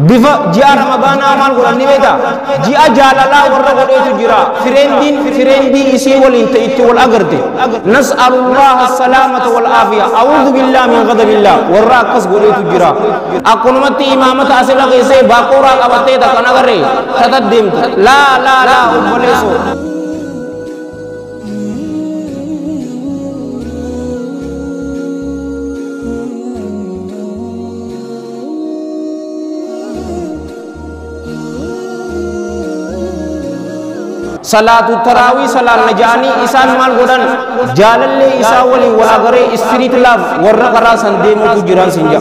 bifa ji'a ramadaanaa maal godhan ni beekta ji'a jaalalaa warra godheetu jira firendii isii waliin itti wal agarte nas'alullaha salaamata wal aafiya a'uudhu billahi min ghadabillah warra akkas godheetu jira akkunumatti imaamata asirra keessee baaquraa qabattee kan agarre tataddeemtu laa obboleessoo salatu tarawih salat najani isan mal godan jalalle isa wali wala gare street love warra kara sande mutu jiran sinja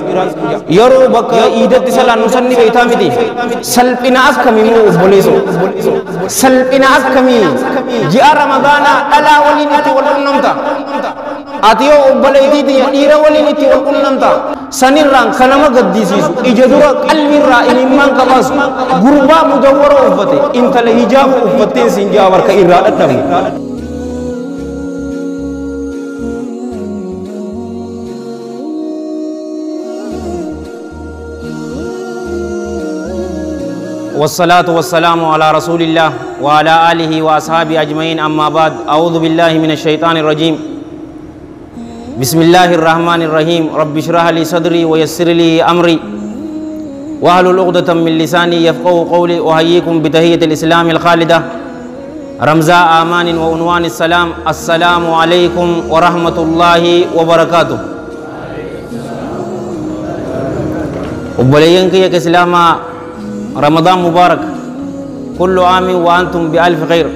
yaro bakka idatti salat nusanni beita miti salpina akami mu boleso salpina akami ji ramadana ala wali niti walunamta atiyo obboleyti dhiira waliin itti wal qunnamta sanirraan kanama gaddisiisu ija dura qalbirraa imimmaan qabasu gurbaa mudawwara uffate intala hijaaba uffatteen siin jaabarka irraa dhadhamu والصلاة والسلام على رسول الله وعلى آله وأصحابه أجمعين أما بعد أعوذ بالله من الشيطان الرجيم بسم الله الرحمن الرحيم رب اشرح لي صدري ويسر لي أمري واحلل عقدة من لساني يفقهوا قولي أحييكم بتحية الإسلام الخالدة رمزاء آمان وعنوان السلام السلام عليكم ورحمة الله وبركاته وبلينك يا كسلام رمضان مبارك كل عام وأنتم بألف خير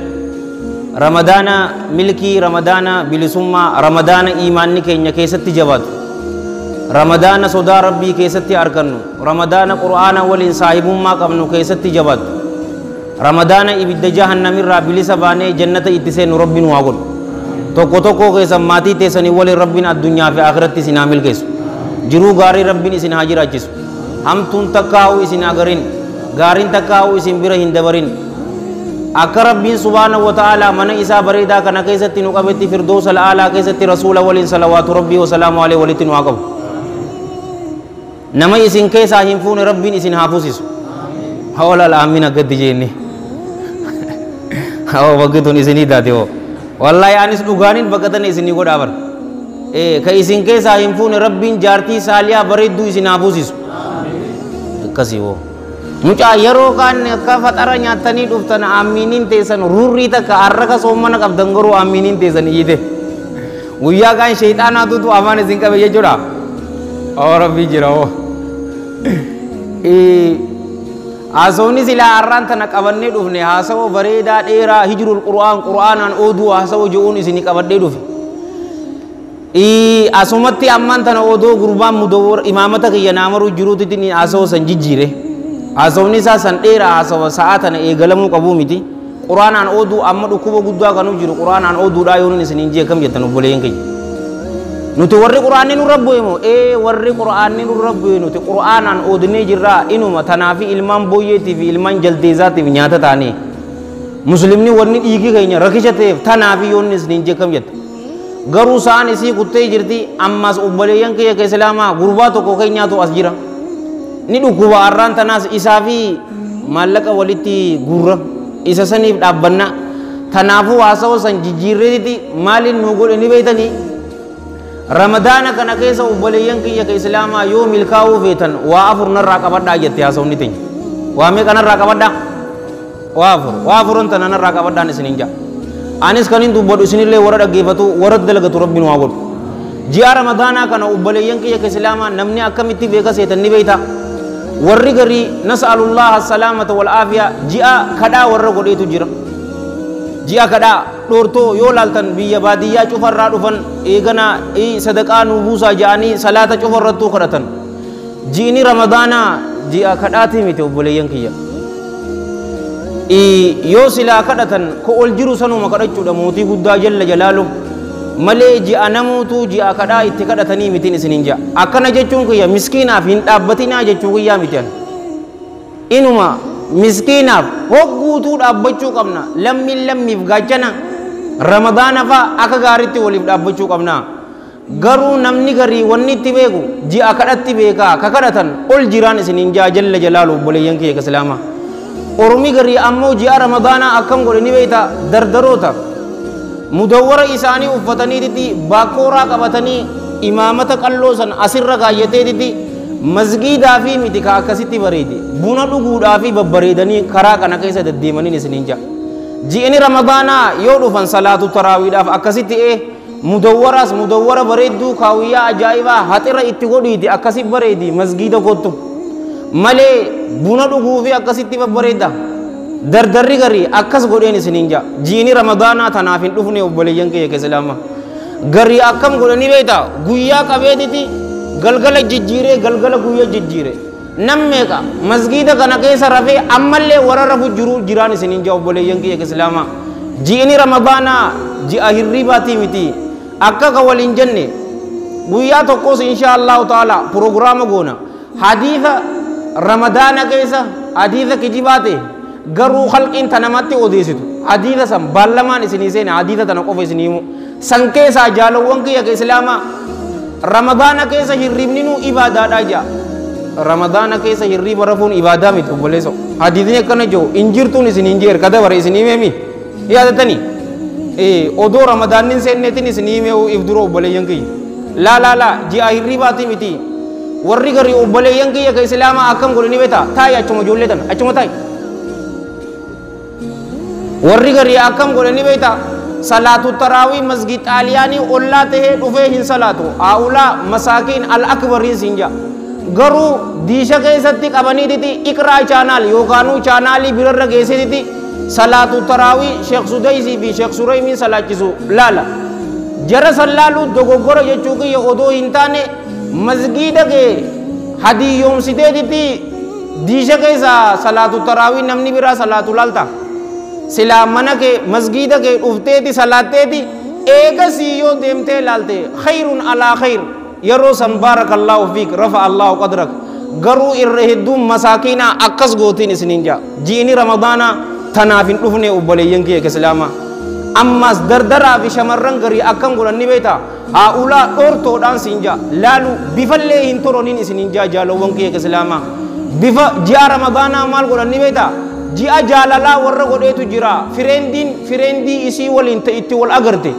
رمضان ملكي رمضان بلسمة رمضان إيمانك إنك keessatti jabaatu رمضان صدا ربي keessatti argannu رمضان قرآن waliin saahibummaa qabnu keessatti jabaatu رمضان ibidda jahannamirraa bilisa baanee jannata itti seenu rabbiin waa godhu tokko keessan maatii teessanii waliin rabbiin addunyaa fi akhiratti isin haa milkeessu jiruu gaarii rabbiin isin haa jiraachisu hamtuun takkaa'u isin agarin gaariin takkaa'u isin bira hin dabarin akka rabbiin subhaanahu wa ta'ala mana isaa bareedaa kana keessatti nu qabetti firdoosa al'aalaa keessatti rasuula waliin salawaatu rabbii wa salaamu alayhi walitti nu haa qabu nama isin keessaa hin fuune rabbiin isin haa fuusisu hawala al'aamin akkatti jeenni hawa baggituun isinii taate hoo wallahi anis dhugaanin baqqatan isinii godhaa bar ka isin keessaa hin fuune rabbiin jaartii saaliyaa bareedduu isin haa fuusisu akkasii hoo mucaa yeroo kaan akka faxara nyaatanii dhuftan aaminiin teessan rurrii takka harraka soomana qabdan garuu aaminiin teessan iyyite guyyaa kaan shayxaanaatutu afaan isin qabe jechuudha oo rabbii jira oo haasawni silaa harraan tana qabannee dhufne haasawoo bareedaa dheeraa hijrul qur'aanaan ooduu haasawoo je'uun isinii qabadhee dhufe asumatti ammaan tana odoo gurbaan mudawwar imaamata kiyya naamaruu jiruutitti haasawoo san jijjiire haasawni isaa san dheeraa haasawa sa'aa tana eegalamuu qabuu miti qur'aanaan ooduu amma dhukkuba guddaa kanuu jiru qur'aanaan ooduudhaa yoon isiniin jee kam jettan obboleeyyan kiyya nuti warri qur'aanni nurra bu'e moo warri qur'aanni nurra bu'e nuti qur'aanaan oodinee jirraa inuma tanaa fi ilmaan booyyeetii fi ilmaan jaldeezaatiif nyaata taanee muslimni wanni dhiigi keenya rakisha ta'eef tanaa fi yoon isiniin jee kam jetta garuu sa'aan isii kuttee jirti ammas obboleeyyan kiyya ka islaamaa gurbaa tokko keenyaatu as jira ni dhukkuba harraan tanaas isaa fi maallaqa walitti gurra isa saniif dhaabbanna tanaafuu haasawoo san jijjiirreeti maaliin nu godhe ni beeytanii ramadaana kana keessa obboleeyyan kiyya ka islaamaa yoo milkaa'uu feetan waa afur narraa qabadhaa jette haasawni teenya waa meeqa narraa qabadhaa waa afuran tana narraa qabadhaan isiniin jaa anis kan hin dubbadhu isinillee warra dhaggeeffatu warra dalagatu rabbiin waa godhu ji'a ramadaanaa kana obboleeyyan kiyya ka islaamaa namni akkamitti beeka seetan ni beeyta warri garii nas'alullaha salaamata wal aafiya ji'a kadhaa warra godheetu jira ji'a kadhaa dhoortoo yoo laaltan biyya baadiyyaa cufarraa dhufan eegana sadaqaa nuu buusaa ja'anii salaata cufarrattuu kadhatan ji'ini ramadaanaa ji'a kadhaatii miti obboleeyyan kiyya yoo silaa kadhatan ko ol jiru sanuma kadhachuudha mootii guddaa jalla jalaalu malee ji'a namuutu ji'a kadhaa itti kadhatanii mitiin isiniin ja'a akkana jechuun kiyya miskiinaaf hin dhaabbatinaa jechuu kiyyaa mitian inuma miskiinaaf hogguutuu dhaabbachuu qabna lammiif gaachana ramadaana fa'a akka gaariitti waliif dhaabbachuu qabna garuu namni garii wanni itti beeku ji'a kadhatti beekaa ka kadhatan ol jiraan isiniin jaa jalla jalaalu obboleeyyan kiyya ka islaamaa ormi garii ammoo ji'a ramadaanaa akkam godhe ni beeyta dardaroota mudawwara isaanii uffataniititti baakooraa qabatanii imaamata qalloo san asirra kaayyateetitti masgiidaa fi miti ka akkasitti bareede buna dhuguudhaa fi babbareedanii karaa kana keessa deddeemaniin isiniin jaa ji'ini ramadaanaa yoo dhufan salaatu taraawiidhaaf akkasitti mudawwara bareedduu kaawiyyaa ajaa'ibaa haxira itti godhiiti akkasi bareedi masgiida kottu malee buna dhuguu fi akkasitti babbareedda dardarri garii akkas godheen isiniin jaa ji'ini ramadaanaa tanaaf hin dhufne obboleeyyan kiyya islaamaa garii akkam godhanii beeyta guyyaa qabeetiti galgala jijjiiree galgala guyyaa jijjiire nammeeqa masgiida kana keessa rafee ammallee warra rafu jiraan isiniin jaa obboleeyyan kiyya islaamaa ji'ini ramadaanaa ji'a hirribaatii miti akka ka waliin jenne guyyaa tokkos insha Allahu ta'ala prograama goona hadiisa ramadaana keessa hadiisa kijibaate garuu khalqiin tanamatti odeessitu hadiisa san baallamaan isinii seene hadiisa tana qofa isinii himu san keessaa jaalawwan kiyya ka islaamaa ramadaana keessa hirribninuu ibaadaadhaa jaa ramadaana keessa hirriba rafuun ibaadaa miti obboleessa hadiisni akkana jiru injirtuun isiniin jeer kada bara isinii meemi yaadatanii odoo ramadaannin seenneetiin isinii mee'uu if dura obboleeyyan kiyya laa ji'a hirribaati miti warri garii obboleeyyan kiyya ka islaamaa akkam godhani beeta taayi achuma ijoollee tana achuma taayi warri garii akkam godhani beeta salaatu taraawii masgid xaaliyaanii ollaa tahee dhufee hin salaatu haa'ulaa masaakiin al-akbariin siin jaa garuu diisha keessatti qabaniititi iqraa chaanaal yookaanuu chaanaalii birarra geessititi salaatu taraawii sheekh sudaysi fi sheekh suraymiin salaachisu laala jara sallaaluu dogoggora jechuu kiyya odoo hin taane masgiida kee hadiyyoomsiteetiti diisha keessa salaatu taraawii namni biraa salaatu laalta silaa mana kee masgiida kee dhufteeti salaatteeti eegasii yoo deemtee laalte khayrun alaa khayr yeroo san baarakallaahu fiik rafa allaahu qadrak garuu irra hedduun masaakiinaa akkas gootiin isiniin jaa ji'ini ramadaanaa tanaaf hin dhufne obboleeyyan kiyya islaamaa ammas dardaraa fi shamarran garii akkam godhanni beeta haa'ulaa dhoortoodhaan siin jaa laalu bifallee hin toroniin isiniin jaa jaalawwan kiyya islaamaa bifa ji'a ramadaanaa maal godhanni beeta ji'a jaalalaa warra godheetu jira fireendii isii waliin itti wal agarte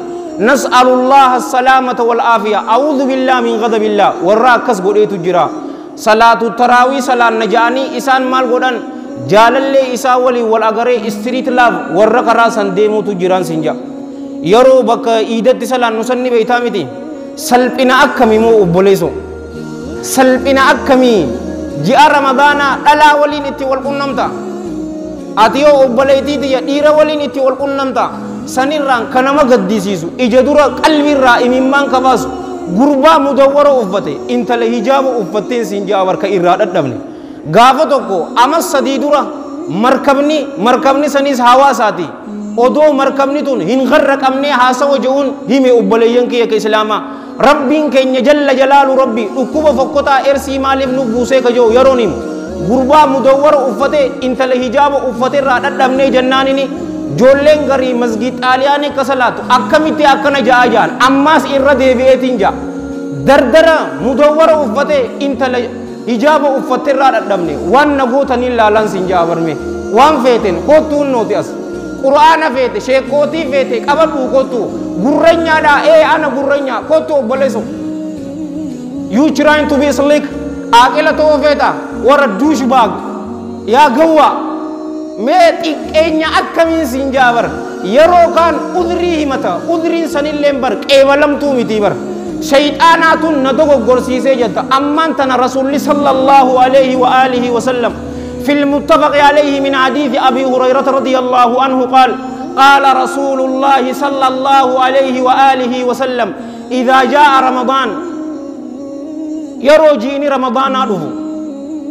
nas'alullaha salaamata wal aafiya a'uudhu billaahi min ghadabillah warra akkas godheetu jira salaatu taraawii salaanna ja'anii isaan maal godhan jaalallee isaa waliin wal agaree street love warra karaa san deemuutu jiraan siin jaa yeroo bakka iidatti salaannu sanni beeytaa miti salphina akkamii moo obboleeso salphina akkamii ji'a ramadaanaa dhalaa waliin itti wal qunnamta ati yoo obboleetiitiyya dhiira waliin itti wal qunnamta sanirraan kanama gaddisiisu ija dura qalbiirraa imimmaan kabaasu gurbaa mudawwara uffate intala hijaaba uffatteen siin jaa barka irraa dhadhabne gaafa tokko amas sadii dura markabni sanis hawaasaati odoo markabni tun hin garraqamnee haasawa je'uun hime obboleeyyan kiyya ka islaamaa rabbiin keenya jalla jalaalu rabbi dhukkuba fokkotaa ersii maaliif nu buusee ka je'u yeroon himu gurbaa mudawwara uffate intala hijaaba uffate irraa dhadhabnee jennaanini joolleen garii masgid xaaliyaanii ka salaatu akkamitti akkana ja'a jaan ammaas irra deebi'eetiin ja'a dardara mudawwara uffate intala hijaaba uffatte irraa dhadhabne waan nagootanii laalan siin ja'a barme waan feeten kottuun nooti as qur'aana feete sheekootii feete qabadhuu kottu gurrenyaadha ana gurrenya kottu obboleeso you trying to be slick aqila ta'uu feeta warra douchebag yaa gawwa mee xiqqeenya akkamiin siin ja'a bar yeroo kaan udrii himata udriin sanilleen bar qeebalamtuu miti bar shayxaanaatun na dogoggorsiisee jetta ammaan tana rasuulli sallallahu alayhi wa alihi wa sallam في المتفق عليه من حديث أبي هريرة رضي الله عنه قال رسول الله صلى الله عليه وآله وسلم إذا جاء رمضان يروجيني رمضان أدوه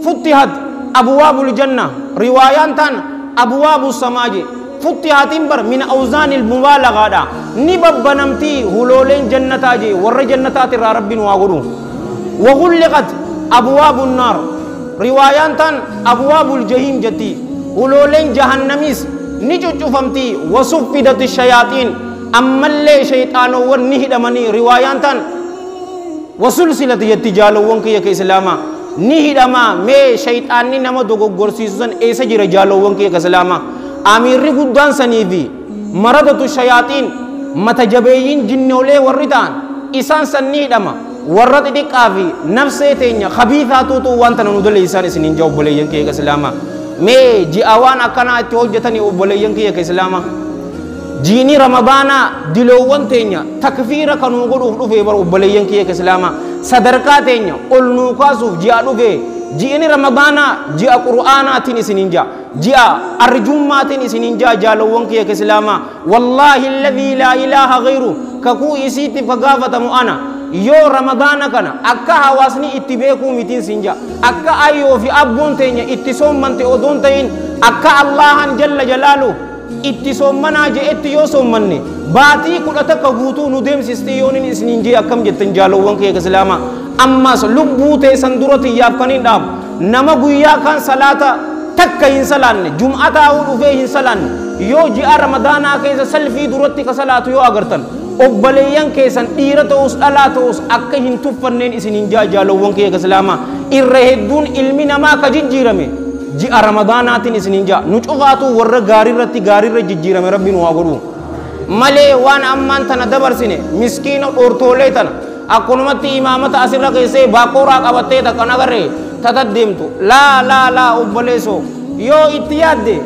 فتحت أبواب الجنة روايات أبواب السماء فتحت من أوزان المبالغة نبب نمتي هلولين جنتاجي ور جنتات رب واغرو وغلقت أبواب النار روايات أبواب الجحيم جتي هلولين جهنميس نجو فمتي وصفدت الشياطين أما اللي شيطان ورنه دمني روايات وسلسلة يتجالو وانكي يا كإسلاما نهدما مي شيطاني نما دوغو غرسيسوسن ايسا جير جالو وانكي يا كإسلاما امير قدان سنيفي مردة الشياطين متجبين جنولي وردان إسان سنهدما ورد دقافي نفسي تينيا خبيثاتو تو وانتنا ندل إسان سنين جاوب بلي ينكي يا كإسلاما مي جاوان أكنا اتوجتني وبلي ينكي يا كإسلاما جيني رمضانا دلوان تينيا تكفير كانوا قلوا في برو بليان كي كسلاما صدركا تينيا قلنو كاسوف جاء في جيني رمضانا جاء قرآنا تيني سنينجا جاء أرجوما تيني سنينجا جالوان كي كسلاما والله الذي لا إله غيره ككو إسيتي فقافة مؤنا يو رمضان كنا أكا حواسني اتباكو ميتين سنجا أكا أيو في أبون تينيا اتسوم من تأودون تين أكا الله جل جلاله itti soommanaa je'etti yoo soommanne baatii 10 guutuu nu deemsiste yoonin isiniin jee akkam jettan jaalowwan kee islaama ammas lubbuu teessan duratti yaaf kaniin dhaab nama guyyaa kan salaata takka hin salaanne jum'ataa dhufee hin salaanne yoo ji'a ramadaanaa keessa salfii duratti ka salaatu yoo agartan obbaleeyyan keessan dhiira ta'us dhalaa ta'us akka hin tuffanneen isiniin jaalowwan kee islaama irra hedduun ilmi namaa ka jijjiirame ji'a ramadaanaatiin isiniin jaa nu cufaatu warra gaarirratti gaarirra jijjiirame rabbiin waa godhu malee waan ammaan tana dabarsine miskiina dhoortoolee tana akkunumatti imaamata asirra keessee baaqooraa qabattee takkan agarree tataddeemtu laa obboleessoo yoo itti yaadde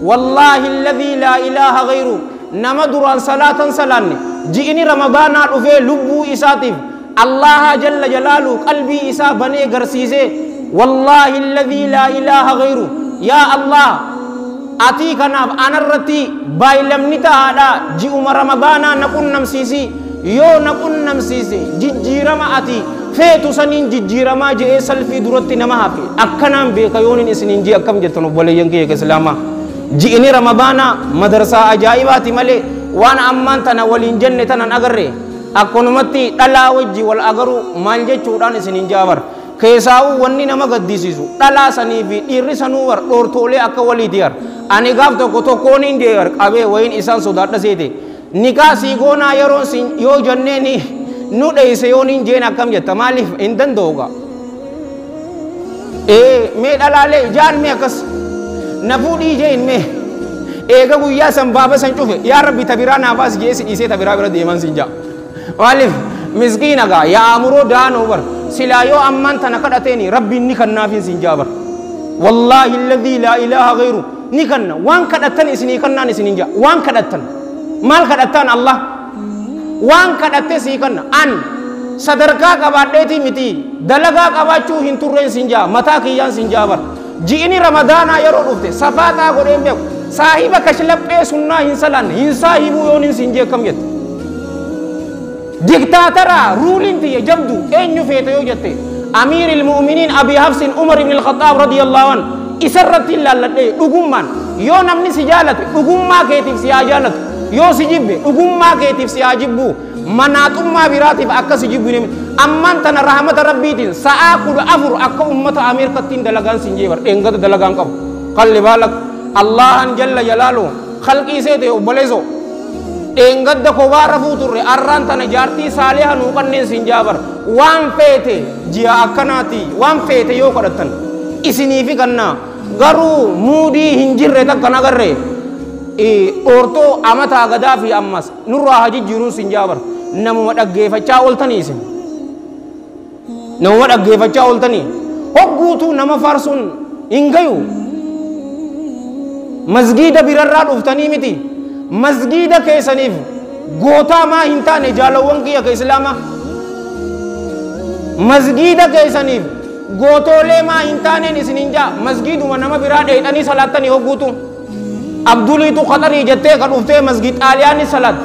wallaahi alladhii laa ilaaha gayru nama duraan salaatan salaanne ji'ini ramadaanaa dhufee lubbuu isaatiif allaha jalla jalaalu qalbii isaa banee garsiisee والله الذي لا إله غيره يا الله أتي كناف أنا الرتي بايلم نتاهدا جيوم رمضان نكون نمسيسي يو نكون نمسيسي جيجيرما أتي feetu saniin jijjiiramaa jee salfii duratti nama hafe akkanaan beeka yooniin isiniin jee akkam jettan obboleeyyan kiyya islaamaa ji'ini ramadaana madarsaa ajaa'ibaati malee waan ammaan tana waliin jenne tanan agarre akkanumatti dhalaa wajji wal agaru maal jechuudhaan isiniin jaabar keessaa'uu wanni nama gaddisiisu dhalaa sanii fi dhiirri sanuu war dhoortoolee akka waliiti yar ani gaaf tokko tokkoon hin jee yar qabee wayin isaan sodaadha seete nikaa sii goonaa yeroon sin yoo jenneeni nu dheeyse yoon hin jeen akkam jetta maaliif hin danda'uga mee dhalaalee jaan mee akkas na fuudhii jeen mee eega guyyaa san baaba san cufe yaa rabbi tabiraa naafaas jeesi dhiisee tabiraa bira deeman sin jaa maaliif miskiina gaa yaa amuroo daanoo bar silaa yoo ammaan tana kadhateeni rabbiin ni kannaafin sin jaa bar wallaahi alladhii laa ilaaha gayru ni kanna waan kadhattan isinii kannaan isinin jaa waan kadhattan maal kadhattan allah waan kadhatte sii kanna an sadarkaa qabaadheetii miti dalagaa qabaachuu hin turreen sin jaa mataa kiyyaan sin jaa bar ji'ini ramadaanaa yeroo dhufte safaataa godheen beeku saahiba kashlaphee sunnaa hin salaanne hin saahibuu yoon hin sin jee akkam jette diktaataraa ruuliin tiyya jabdu eenyu feete yoo jette amiiri ilmu'miniin abii hafsin umar ibn al-khattaab radiyallahu an isarratti ilaalladhe dhugummaan yoo namni si jaalate dhugummaa keetiif si haa jaalatu yoo si jibbe dhugummaa keetiif si haa jibbu manaaxummaa biraatiif akka si jibbu ammaan tana rahmata rabbiitiin sa'aa 14 akka ummata ameerikattiin dalagaan sin jeebar dheengata dalagaan qabu qalli baalak allahan jalla jalaalu khalqii seete obboleeso dhengadda kophaa rafuu turre arraan tana jaartii saaliha nuu kanneen sin jaabar waan feete ji'a akkanaati waan feete yoo kadhattan isiniifi kannaa garuu muudii hin jirre takkan agarre ortoo amataa gadaa fi ammas nurraa hajijjiiruun sin jaabar namuma dhaggeeffachaa ooltanii isin namuma dhaggeeffachaa ooltanii hogguutuu nama farsuun hin gayu masgiida birarraa dhuftanii miti masgiida keessaniif gootaa maa hin taane jaalawwan kiyya ka islaama masgiida keessaniif gootoolee maa hin taaneen isinin jaa masgiiduma nama biraa dheedhanii salaattanii hogguutu abduliitu qaxarii jettee ka dhuftee masgiid xaaliyaanni salaat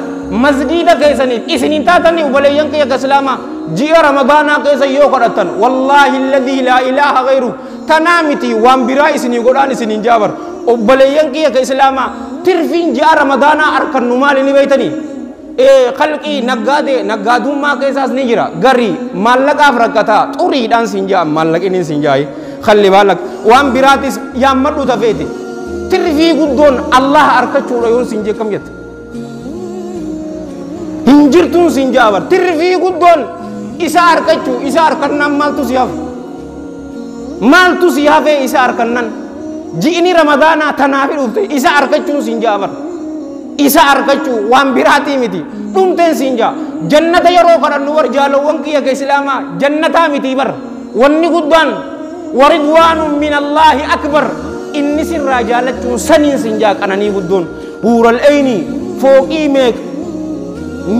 masgiida keessaniif isinin taatanii obboleeyyan kiyya ka islaama ji'a ramadaanaa keessa yoo kadhattan wallaahi alladhii laa ilaaha gayru tanaa miti waan biraa isinii godhaan isinin jaabar obboleeyyan kiyya ka islaama tirfiin ji'a ramadaanaa arkannu maali ni beeytanii khalqii naggaadummaa keessaas ni jira garii maallaqaaf rakkataa xuriidhaan sin jaa maallaqiniin sin jaayi khalli baallaq waan biraatis yaammadhu tafeeti tirfii guddoon allah arkachuudha yoon sin jee kam jette hin jirtuun sin jaabar tirfii guddoon isa arkachuu isa arkannan maaltu siyaaf isa arkannan ji'ini ramadaana tanaafi dhufte isa arkachuun siin jaabar isa arkachuu waan biraatii miti dhumteen siin jaa jannata yeroo kadhannu war jaalawwan kiyya ka islaamaa jannataa miti bar wanni guddaan waridwaanun min allaahi akbar inni sirraa jaalachuun saniin siin jaa qananii guddoon huural eyni fooqii meeq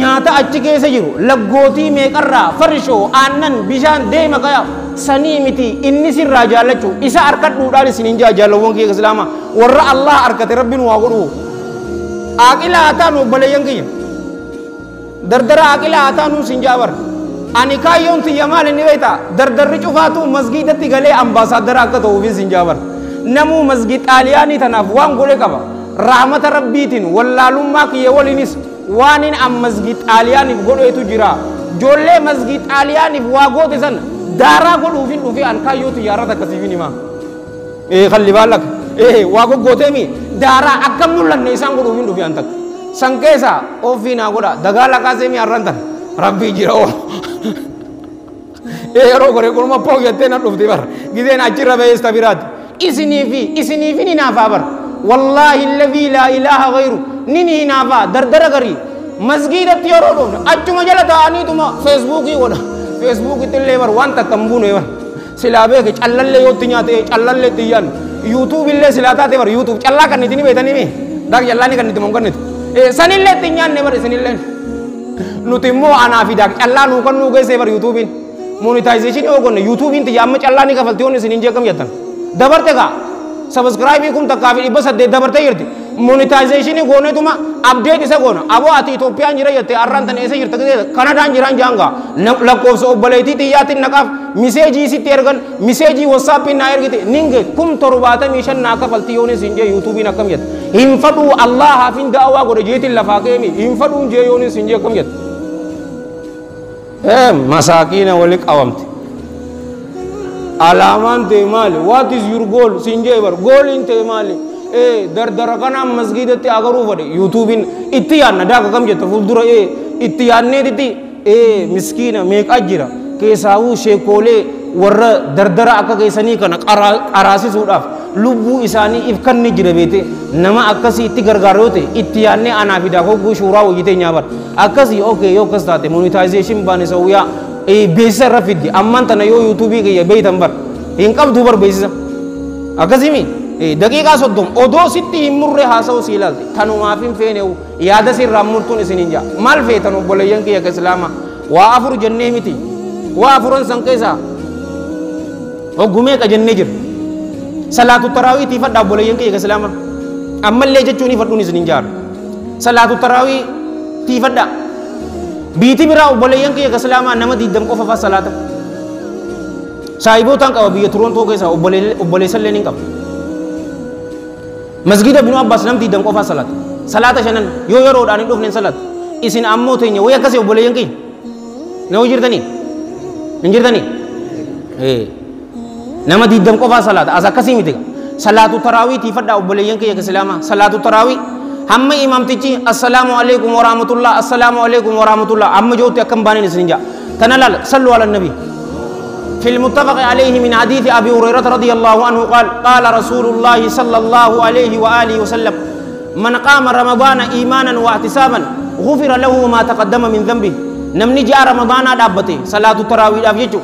nyaata achi keessa jiru laggootii meeqarraa farshoo aannan bishaan deema kaya sanii miti inni sirraa jaallachuu isa arkadhuudhaan isiniin jaa jaalawwan kiyya islaamaa warra allah arkate rabbiin waa godhu aqila ataanu obboleeyyan kiyya dardara aqila ataanu sin jaabar ani kaayyoon tiyya maal inni beekta dardarri cufaatu masgiidatti galee ambaasaadara akka ta'uufin sin jaabar namuu masgiid xaaliyaanii tanaaf waan godhe qaba rahmata rabbiitiin wallaalummaa kiyya waliinis waanin am masgiid xaaliyaaniif godheetu jira joollee masgiid xaaliyaaniif waa goote san daaraa godhuufin dhufi an kaayyoo xiyyaarata akkasiifin himaa khalli baallak waa goggooteemi daaraa akka mul'anne isaan godhuufin dhufi an takka san keessa ofii naa godha dagaala kaaseemi har'an tan rabbii jira oo yeroo gore kunuma poo jettee nan dhufti bar gizeen achirra beesta biraati isiniifi ni naafaa bar wallaahi alladhii laa ilaaha gayru nini naafaa dardara garii masgiidatti yeroo dhufne achuma jala ta'aniituma feesbuukii godha feesbuukitti illee bar waan takka hin buune bar silaa beeke callallee yootti nyaate callallee xiyyaan yuutuub illee silaa taate bar yuutuub callaa kan itti ni beetanii mi dak callaani kan itti monkanniti sanillee itti nyaanne bar isinillee nuti immoo anaa fi dak callaa nuu kan nuu geessee bar yuutuubiin monetization ogonne yuutuubiin tiyya amma callaa ni kafalti yoon isinin jeekam jettan dabarte kaa subscribe kum takkaa fi 800 dabarte jirti monetization goonetuma update isa goona aboo ati Itoophiyaan jira jette arraan tan eessa jirta gidee Kanadaan jiraan jaanga lakkoofsa obboleetii xiyyaatiin naqaaf miseejii sitti ergan miseejii WhatsApp na ergite ninge kum 75 naa kafalti yoon isin jee yuutuubiin akkam jette hin fadhuu Allah hafin da'awaa godhe jeetiin lafaa keemi hin fadhuun jee yoon isin jee akkam jette masaakiina wali qawamte alamaan tee maali what is your goal sin jee bar goal in tee maali dardara kana masgiidatti agaruu fadhe yuutuubiin itti yaanna daaka kam jette fuuldura itti yaanneetitti miskiina meeqa jira keessaawuu sheekoolee warra dardara akka keessanii kana qaraasisuudhaaf lubbuu isaanii ifkanni jira beete nama akkasii itti gargaaroo ta'e itti yaannee anaa fi daakoo guu shuuraa wajjitee nyaabar akkasii okay yoo akkas taate monetization baane sawwiyaa beeksisa irra fiddi ammaan tana yoo yuutuubii kiyya beeytan bar hin qabduu bar beeksisa akkasimi daqiiqaa 30 odoo sitti hin murre haasa'u sii ilaalte tanumaaf hin feene'u yaada sirraa murtuun isiniin jaa maal feetan obboleeyyan kiyya ka islaamaa waa afur jennee miti waa afuran san keessaa hoggumee ka jennee jira salaatu taraawii tiifadha obboleeyyan kiyya ka islaamaa ammallee jechuun ifadhuun isiniin jaaru salaatu taraawii tiifadha biiti biraa obboleeyyan kiyya ka islaamaa nama 20 qofa faa salaata saayibootaan qaba biyya Turoontoo keessaa obboleessallee ni qaba masgida binu abbas namti dan qofa salata shanan yo yoro dani dofnen salat isin ammo tenya way akase obboleeyyan kiyya na jirtani nama di dan qofa salata asa kasi miti salatu tarawih ti fadda obboleeyyan kiyya islaama salatu tarawih hamma imamtichi assalamu alaikum wa rahmatullah amma jootti akkam banen isin ja tanalal sallu ala nabi في المتفق عليه من حديث أبي هريرة رضي الله عنه قال رسول الله صلى الله عليه وآله وسلم من قام رمضان إيمانا واحتسابا غفر له ما تقدم من ذنبه نمني جاء رمضان دابته صلاة التراويح أفجتو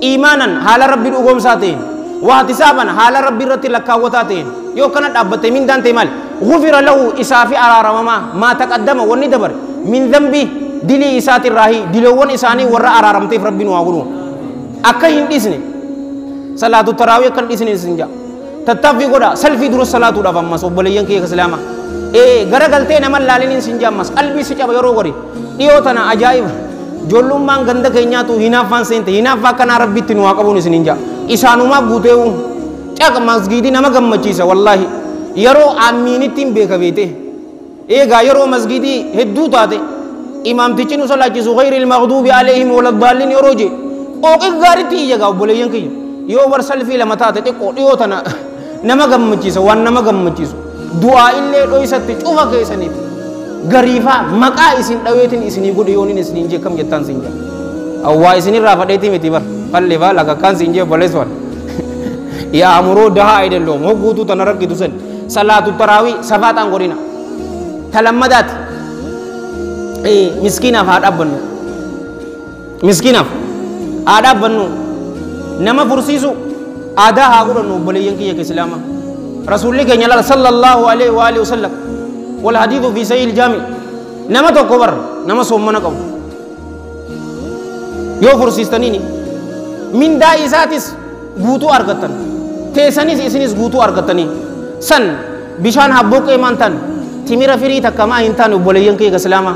إيمانا حال ربي الأقوم ساتين واحتسابا حال ربي رتي لكاوتاتين يو كانت دابته من دان تيمال غفر له إسافي على رمما ما تقدم وندبر من ذنبه دلي إسات الراهي دلوون إساني ورى على رمتي ربي نواغلون akka hin dhisne salaatu tarawih kan dhisne sinja tattaffi goda salfi duru salatu da fammas obboleeyyan kiyya islaama garagaltee nama laalinin sinja mas qalbii si caba yeroo gori dhiyoo tana ajaa'iba jollummaan ganda keenyaatu hinaaffaan seente hinaaffaa kana rabbitti nu qabuun isininja isaanumaa guuteewu caq masgiidi nama gammachiisa wallaahi yeroo aamiinittiin beeka beete eegaa yeroo masgiidi hedduu taate imaamtichi nu salaachisu ghayril maghduubi alayhim waladdaalliin yeroo je oqi gaaritti iyyaga obboleeyyan kiyya yoo war salfii lama taate xiqqoo dhiyoo tana nama gammachiisa waan nama gammachiisu du'aa illee dhoysatti cufa keessaniif gariifaa maqaa isin dhaweetiin isinii godhe yoonin isiniin jeekam jettaan sinja awwaa isinii raafadheetii miti bar falli baa laka kan siin jee baleeswan yaa amuroo dahaa aydelloom hogguutu tana rakkitu sen salaatu taraawii safaaxaan godhina talammadaati miskiinaaf haa dhaabbannu miskiinaaf haa dhaabbannu nama fursiisu aadaa haa godhannu obboleeyyan kiyya islaama rasuulli keenya lala sallallahu alaihi wa alihi wasallam wal hadiithu fi sahih al-jami nama tokko bar nama sommana qabu yoo fursiistaniini mindaa isaatis guutuu argattan teessanis isinis guutuu argattanii san bishaan habboqee maantan timira firii takkamaa hin taane obboleeyyan kiyya islaama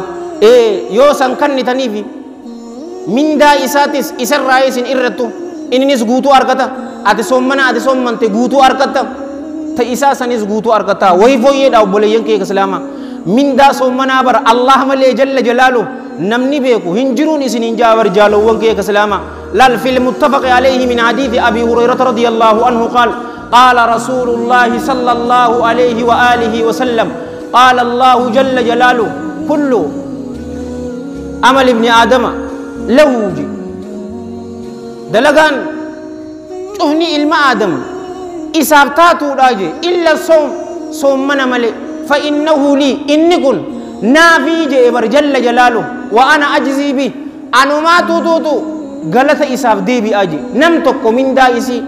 yoo san kannitaniifi mindaa isaatis isarraa isin irrattu innis guutuu argata ati sommante guutuu argatta ta isaa sanis guutuu argata wayi fooyyeedha obboleeyyan kiyya islaama mindaa sommanaa bara Allah malee jalla jalaalu namni beeku hin jiruun isin hin jaabar jaalowwan kiyya islaama lal fil muttafaq alayhi min hadithi abi hurayrata radiyallahu anhu qaal قال رسول الله صلى الله عليه وآله وسلم قال الله جل جلاله كل عمل ابن آدم له دلغان تهني علم آدم إسابتاتو راجي إلا صوم من ملي فإنه لي إني كن نافي جيبر جل جلاله وأنا أجزي به أنا ما توتو غلط إساب دي بي أجي نمتك من دائسي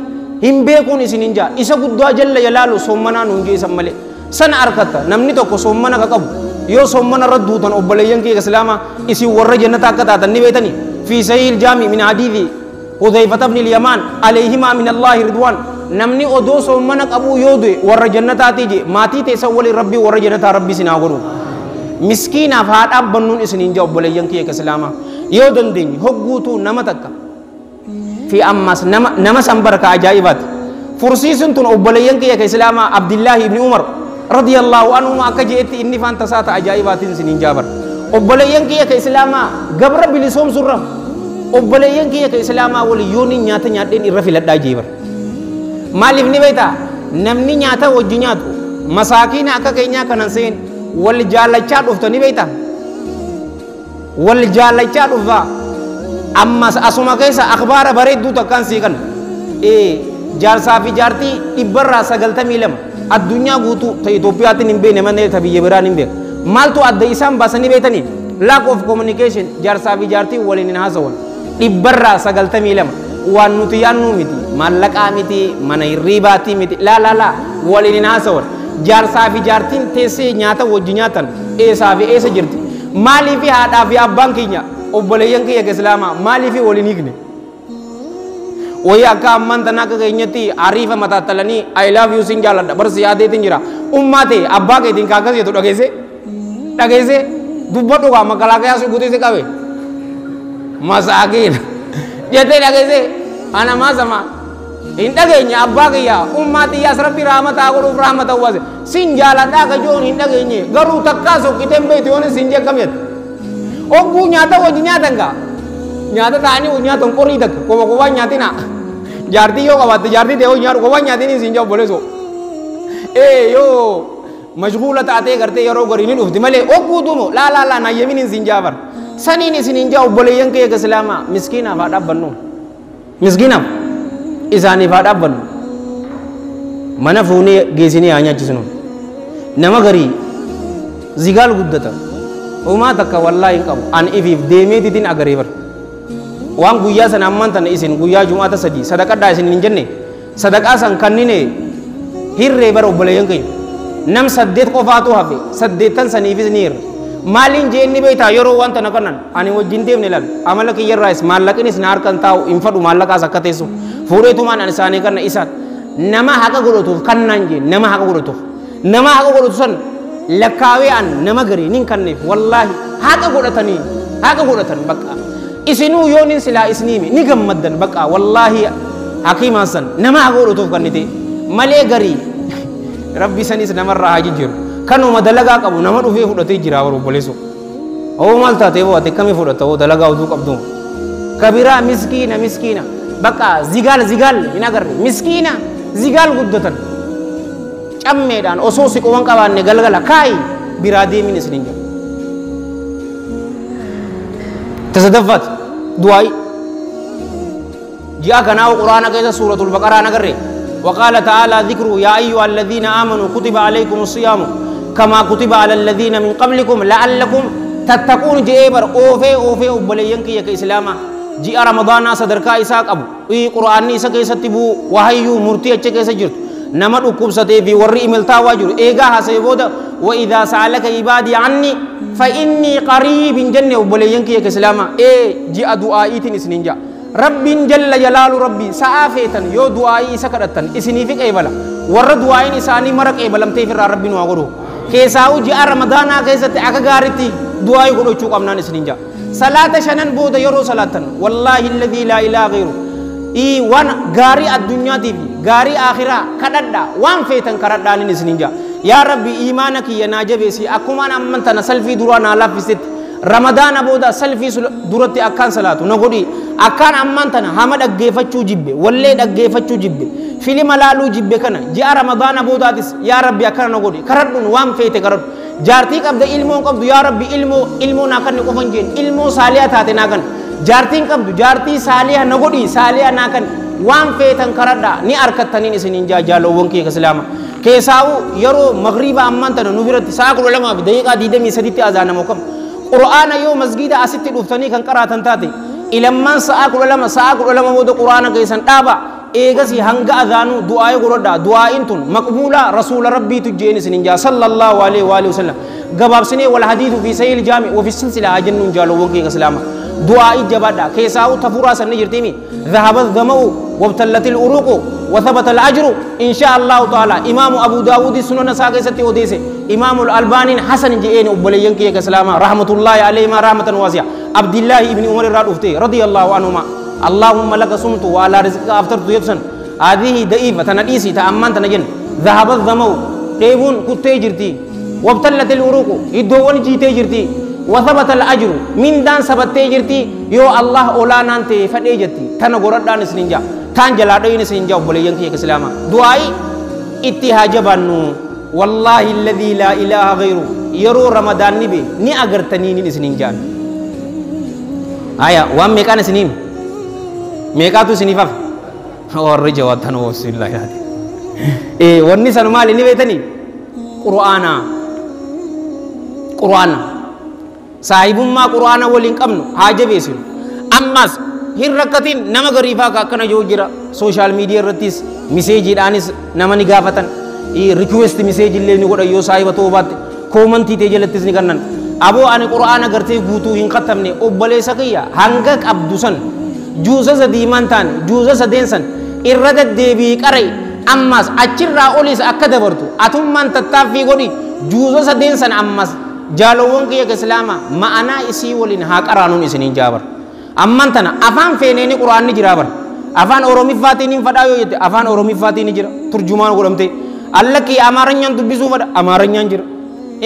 هم بيكون إسنينجا إسا قدوا جل جلاله صومنا نونجي سمالي سن أركتا نمني توكو صومنا كقب يو صومنا ردوتن أبليين كي إسلاما إسي ورّ جنتا كتاتا نبيتني في سهيل الجامع من حديث حذيفة بن اليمان عليهما من الله رضوان نمني أدو صومنا كأبو يودي ورّ جنتا تيجي ماتي تسولي ربي ورّ جنتا ربي سناغرو مسكين أفاد أبنون إسنينجا أبليين كي إسلاما يودن دين هقوتو نمتك في أمس نمس أمبرك عجائبات فرسيسن تون أبليين كي إسلاما عبد الله بن عمر رضي الله عنه ما كجيت إني فانتسات عجائبات سنين جابر أبليين كي إسلاما قبر بلسوم سرّم أبليين كي إسلاما وليوني نياتا نياتين إرفل الداجيبر مالف نبيتا نمني نياتا وجنياتو مساكين أكا كينيا كننسين والجالچات أفتا نبيتا والجالچات أفتا أما أسمع كيسا أخبار بريد دوتا كان سيكن جالسا في جارتي إبرا سجلتا ميلم الدنيا غوتو تيتوبيا تنبي نمنه تبي يبرا نبي مالتو أدى إسام بسني بيتني lack of communication جالسا في جارتي ولين هازون إبرا سجلتا ميلم وانوتيانو متي مالكا متي منيريباتي متي لا ولين هازون جالسا في جارتي تيسي نياتا وجنياتن إيسا في إيسا جرتي مالي في هذا في أبانكينيا obboleeyyan kiyya islaamaa maaliif waliin hiikne wayii akka amman tanaa akka keenyatti ariifa mataatalanii I love you sin jaaladha barsi yaadeetiin jira ummaa ta'e abbaa keetiin kaakas jettu dhageesse dubbadhu kaa makalaakaa yaasuu guutise qabe masaakiin jettee dhageesse ana maasama hin dhageenye abbaa kiyya ummaa xiyyaas rabbi raamataa godhuuf raamata uwwase sin jaaladhaa ka joon hin dhageenye garuu takkaa sokkiteen beeti yoon sin jee kam jette oggu nyaata wajji nyaatan gaa nyaata ta'anii wajji nyaatan qorii takka koba nyaatina jaartii yoo qabaatte jaartii ta'ee wajji nyaatu koba nyaatini siin jaa obboleessoo yoo mashguula taatee gartee yeroo garii ni dhufti malee ogguu dumo laa nayyamini siin jaabar saniin isiniin jaa obboleeyyan kee islaamaa miskiinaaf haa dhaabbannu miskiinaaf isaaniif haa dhaabbannu mana fuunee geessinii haa nyaachisnu nama garii zigaal guddata وما تك والله إنكم أن إفيف ديمي تين أغريبر وان غويا سن أمان تن إسن غويا جمعة سجي صدقة دا إسن نجنة صدقة سن كنينه هير ريبر وبليان كين نم سديت قفاتو هفي سديتن سنيفيز نير مالين جيني بيتا يرو وان تنكنن أني وجنتيم نلال عملك يير رايس مالك إنس نار كنتاو إنفدو مالك أسكتيسو فوريتو مان أنساني كن إسات نما حقا غلطو كننجي نما حقا غلطو سن لكاويان نمغري نين كنف والله هاكا غودتن بقى اسنو يونين سلا اسنيمي نيغم مدن بقى والله حكيم حسن نما غودتو كنتي مالي غري ربي سنيس نمر حاجي جير كانو مدلغا قبو نما دوفي فدتي جيرا ورو بوليسو او مالتا تيبو اتكمي فدتو دلغا ودو قبدو كبيرا مسكينه بقى زيغال ينغر مسكينه زيغال غدتن cammeedhaan osoo siquwan qabaanne galgala kaayi biraa deemin isiniin jira tasadaffaat du'aayi جاء كنا قرآن كذا سورة البقرة نقرأ وقال تعالى ذكر يا أيها الذين آمنوا كتب عليكم الصيام كما كتب على الذين من قبلكم لعلكم تتقون جيبر أوفي أبليين كي إسلاما جاء رمضان صدركا إساق أبو قرآن إساق إساتبو وهيو مرتي أجك إسجرت نمد أكبسته في ورئي ملتا واجر إيغا حسيبودا وإذا سألك عبادي عني فإني قريب جنة أبليين كي إسلاما جاء دعائي تنسنين جاء رب جل جلال ربي سافيتن يو دعائي سكرتن اسني فيك ايبلا ور دعائي نساني مرق ايبلم تيفر ربي نواغرو كيساو جاء رمضان كيسات اكغارتي دعائي غدو چوق امنا نسنجا صلاه شنن بود يرو صلاتن والله الذي لا اله غيره وان غاري الدنيا دي غاري اخره كددا وان فيتن كردان نسنجا يا ربي ايمانك يا ناجبسي اكما امنتنا سلفي درانا لافست رمضان بودا سلفي درتي اكان صلاتو نغدي akan ammantana hama dhaggeeffachuu jibbe wallee dhaggeeffachuu jibbe filima laaluu jibbe kana ji'a ramadaana boodatis yaa rabbi akkana na godhi karadhuun waan feete karadhu jaartii qabda ilmoo qabdu yaa rabbi ilmoo naa kan qofan jeen ilmoo saaliyaa taate naa kan jaartiin qabdu jaartii saaliyaa na godhi saaliyaa naa kan waan feetan karadha ni arkattaniin isiniin jaalowwan kee islaama keessaa'u yeroo magriiba ammantana nu biratti sa'a 12 fi daqiiqaa 23tti azaanamu kam qur'aana yoo masgiida asitti dhuftanii kan qaraatan taate إلما سأكل لما بود قرآن كيسان تابع إيجاسي هنگا أذانو دعاء قردا دعاء إنتون مقبولة رسول ربي تجين سنجا صلى الله عليه وآله وسلم جباب سنة والحديث في سيل الجامع وفي السلسلة أجن جالو وكي كسلامة دعاء جبادا كيساو تفورا سنجر تيمي ذهب الظمأ وابتلت الأروق وثبت الأجر إن شاء الله تعالى إمام أبو داود سنن ساقي ستي وديسه إمام الألباني حسن جئين أبليين كي كسلامة رحمة الله عليه ما رحمة واسعة عبد الله ابن عمر الرادوفتي رضي الله عنهما اللهم لك صمت وعلى رزقك أفطرت يبسن هذه ضعيفة تناديسي تأمان تنجن ذهب الظمأ تيبون كتي جرتي وابتلت الأروق يدوون جيتي جرتي وثبت الأجر من دان سبت جرتي يو الله أولانا أنت فدي جرتي تنا غرد دان سنجا تان جلادين سنجا أبليين كي كسلامة دعائي اتهاج بانو والله الذي لا إله غيره يرو رمضان نبي ني أغرتني ني سنجان آية وام ميكان سنين ميكاتو سنيفاف اور جواتن وصل الله يادي وني سنمال ني بيتني قرآن صاحب ما قرآن ولين قمنو حاجة بيسن أماس هرقتين نما غريفا كنا جو جرا سوشال ميديا رتيس مسيج دانس نما نغافتن ريكويست مسيج اللي نقول يو صاحب توبات كومنتي تجلتس نكنن أبو أنا قرآن قرتي غوتو هين ختمني أبلي سكيا هنگك أبدوسن جوزا سديمان تان جوزا سدينسن إرادة دبي كاري أماس أشرا أوليس أكده برتو أتومان تتافي غودي جوزا سدينسن أماس جالوون كي كسلاما ما أنا إسي ولين هاك أرانون إسنين جابر أمان تنا أفان فينيني قرآن نجرابر أفان أورومي فاتيني فدايو يت أفان أورومي فاتيني جرا ترجمان قرمتي الله كي أمارنيان تبيسو فدا أمارنيان جرا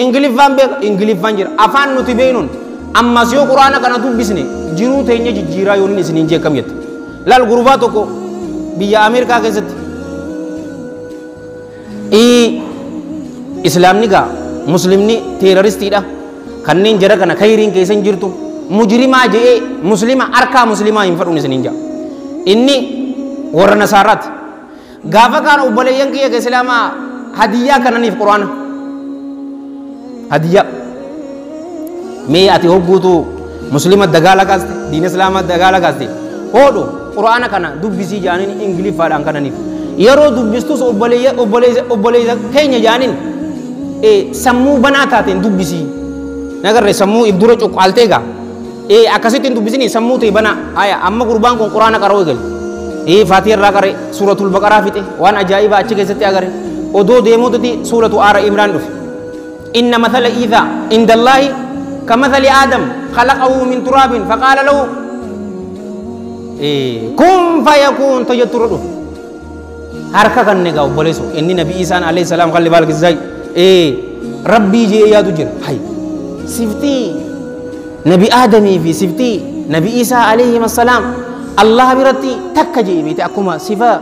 إنجليز فان بيك إنجليز فان جرا أفان نتبينون أما سيو قرآن كنا تبيسني جرو تيني جيرا يوني إسنين جي كم يت لال غرباتو كو بيا أمريكا كيست إسلام نيكا مسلم ني تيروريستي دا كنين جرا كنا خيرين كيسن جرتو مجرما جي مسلمة أركا مسلمة ينفرون سنينجا إني ورنا سارات غافا كان أبليين كي كسلاما هدية كنا نيف قرآن هدية مي أتي هبوتو مسلمة دغالا كاستي دين إسلام دغالا كاستي هودو قرآن كنا دبسي جانين إنجليز فادان كنا نيف يرو دبستوس أبليين كينيا جانين سمو بناتاتين دبسي نگر سمو إبدورة چوكالتيغا akkasitti dubbisini sammuu ta'e bana aya amma gurbaan kun quraana qaroo eegal faatiha irraa qare suuratul baqaraa fixe waan ajaa'iba achi keessatti agare odoo deemuutti suuratu aara imraan dhufe inna mathala iidha inda allaahi kamathali aadam khalaqahu min turaabin faqaala lahu kun fayakun tajattura dhufe harka kan negaa obboleessu inni nabii isaan alayhi salaam qalli baal gizzaay rabbii jee yaadu jira hay siftii نبي آدمي في سفتي نبي إيسى عليه السلام الله برتي تكجي بيت أكما صفة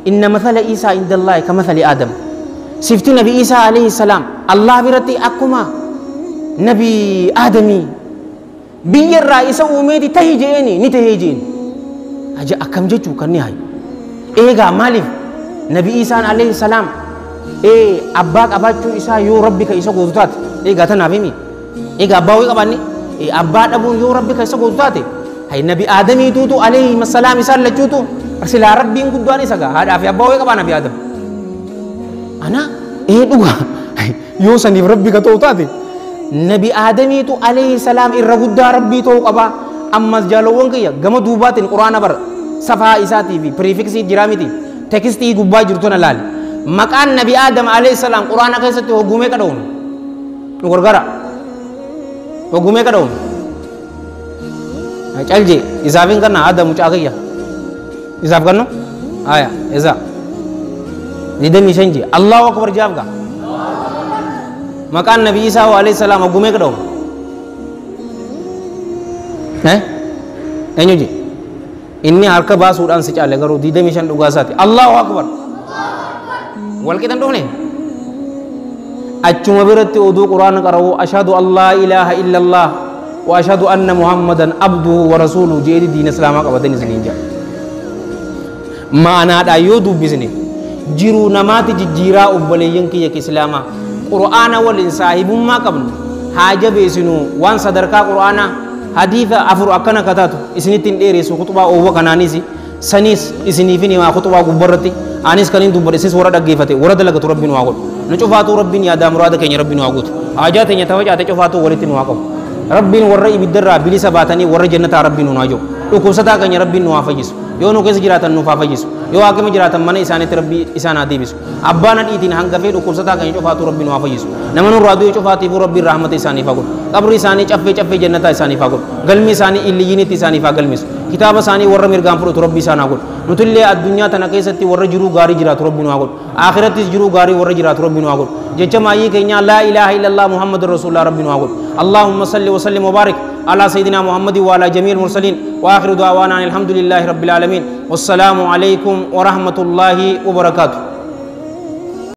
إن مثل إيسى عند الله كمثل آدم سفتي نبي إيسى عليه السلام الله برتي أكما نبي آدمي بير رئيس أمتي تهجيني نتهجين akkam jechuu kan ni hayu eegaa maaliif nabi isaan alayhi salaam abbaa qabaachuu isaa yoo rabbi ka isa gootu taate eegaa tanaaf himi eegaa abbaa wayii qabaanni abbaa dhabuun yoo rabbi ka isa gootu taate hay nabi aadamii tuutu alayhi salaam isaan lachuutu silaa rabbiin guddaan isa gaa haadhaa fi abbaa wayii qabaa nabi aadam ana dhugaa yoo saniif rabbi ka ta'u taate nabi aadamiitu alayhi salaam irra guddaa rabbii ta'uu qaba ammas jaalawwan kiyya gama duubaatiin quraana bara safaa isaatii fi pirifiksii jiraa miti tekstii gubbaa jirtu na laali maqaan nabi aadam alayhi salaam quraana keessatti hoggumee qada'uun nu gargara hoggumee qada'uun calje isaafin kanna aadamu caakiyya isaaf kannu aya isa didamii shan je allahu akbar jaaf ga maqaan nabi isaa alayhi salaam hoggumee qada'uun eenyu je inni harka baasuudhaan si caale garuu 25 dhugaa isaati allahu akbar wal qixan dhufne achuma biratti oduu quraana qara'u ashhadu an laa ilaaha illa allah wa ashhadu anna muhammadan abduhu wa rasuluhu jeedi diin islaamaa qabatanii isiniin jaa maanaadhaa yoo dubbisne jiruu namaati jijjiiraa obboleeyyan kiyya islaamaa qur'aana waliin saahibummaa qabnu haa jabeessinu waan sadarkaa qur'aanaa hadiitha afur akkana kataatu isinittiin dheeressu khutbaa oowwa kanaanis sanis isiniifin himaa khutbaa gubbarratti anis kaniin dubbadhe isis warra dhaggeeffate warra dalagatu rabbiin waa godhu nu cufaatu rabbiin yaadaa muraada keenya rabbiin waa guutu haajaa teenya tafacaate cufaatu walitti nu waa qabu rabbiin warra ibiddarraa bilisa baatanii warra jannataa rabbiin nu waa jiru dhukkubsataa keenya rabbiin nu waa fayyisu yoo nu keessa jiraatan nuuf haa fayyisu yoo haakima jiraatan mana isaaniitti rabbii isaan haa deebisu abbaan hadhiitiin hangafee dhukkubsataa keenya cufaatu rabbiin nu waa fayyisu nama nurraa du'e cufaatiifuu rabbiin rahmata isaaniif haa godhu qabri isaanii caffee jannataa isaaniif haa godhu galmi isaanii illiyyiinitti isaaniif haa galmisu kitaaba isaanii warra mirgaan fudhatu rabbii isaan haa godhu nutullee addunyaa tana keessatti warra jiruu gaarii jiraatu rabbiin haa godhu akhirattis jiruu gaarii warra jiraatu rabbiin haa godhu jecha maayyii keenya laa ilaaha illallah muhammadur rasulullah rabbiin haa godhu allahumma salli wa sallim wa barik على سيدنا محمد وعلى جميع المرسلين وآخر دعوانا الحمد لله رب العالمين والسلام عليكم ورحمة الله وبركاته